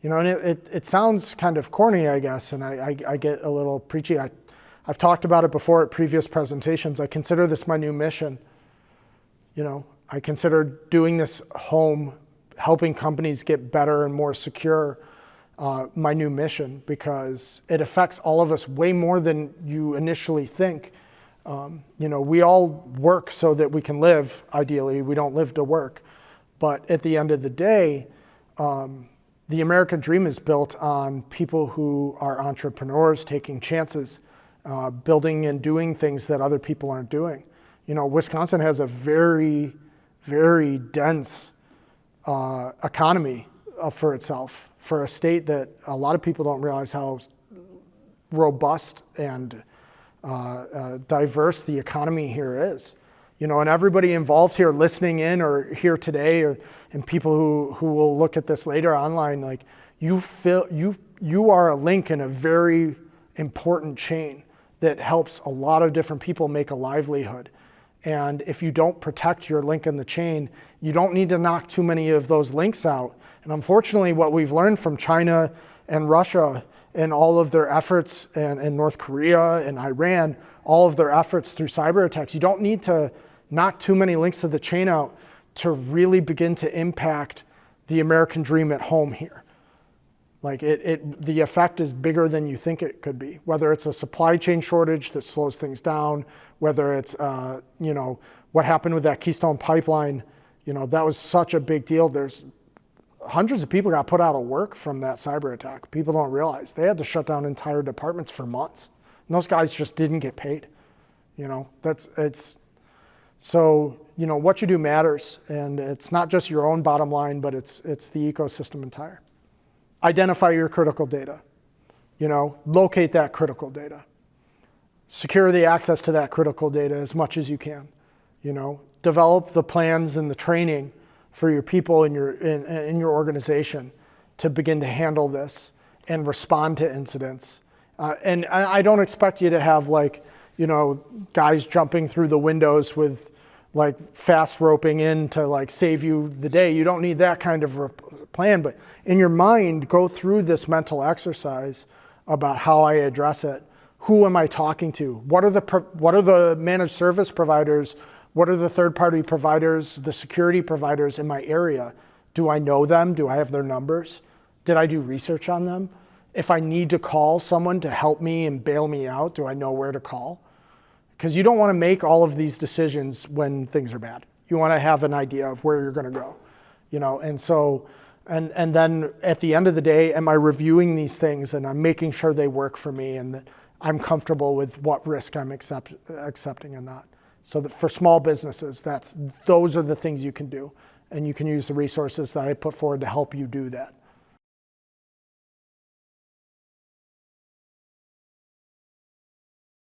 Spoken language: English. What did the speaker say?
And it sounds kind of corny, I guess, and I get a little preachy. I've talked about it before at previous presentations. I consider this my new mission. I consider doing this home, helping companies get better and more secure, my new mission, because it affects all of us way more than you initially think. We all work so that we can live, ideally. We don't live to work. But at the end of the day, the American dream is built on people who are entrepreneurs, taking chances, building and doing things that other people aren't doing. Wisconsin has a very, very dense economy for itself, for a state that a lot of people don't realize how robust and diverse the economy here is. And everybody involved here listening in or here today, and people who will look at this later online, like you are a link in a very important chain that helps a lot of different people make a livelihood. And if you don't protect your link in the chain, you don't need to knock too many of those links out. And unfortunately, what we've learned from China and Russia and all of their efforts, and North Korea and Iran, all of their efforts through cyber attacks, you don't need to knock too many links to the chain out to really begin to impact the American dream at home here. Like the effect is bigger than you think it could be, whether it's a supply chain shortage that slows things down, whether it's, what happened with that Keystone Pipeline, that was such a big deal. There's hundreds of people got put out of work from that cyber attack. People don't realize they had to shut down entire departments for months. And those guys just didn't get paid. So what you do matters, and it's not just your own bottom line, but it's the ecosystem entire. Identify your critical data, locate that critical data, secure the access to that critical data as much as you can, develop the plans and the training for your people in your organization to begin to handle this and respond to incidents. And I don't expect you to have guys jumping through the windows with fast roping in to save you the day. You don't need that kind of plan, but in your mind, go through this mental exercise about how I address it. Who am I talking to? What are the managed service providers? What are the third-party providers, the security providers in my area? Do I know them? Do I have their numbers? Did I do research on them? If I need to call someone to help me and bail me out, do I know where to call? Because you don't want to make all of these decisions when things are bad. You want to have an idea of where you're going to go, and so, and then at the end of the day, am I reviewing these things and I'm making sure they work for me and that I'm comfortable with what risk I'm accepting and not. So that for small businesses, those are the things you can do, and you can use the resources that I put forward to help you do that.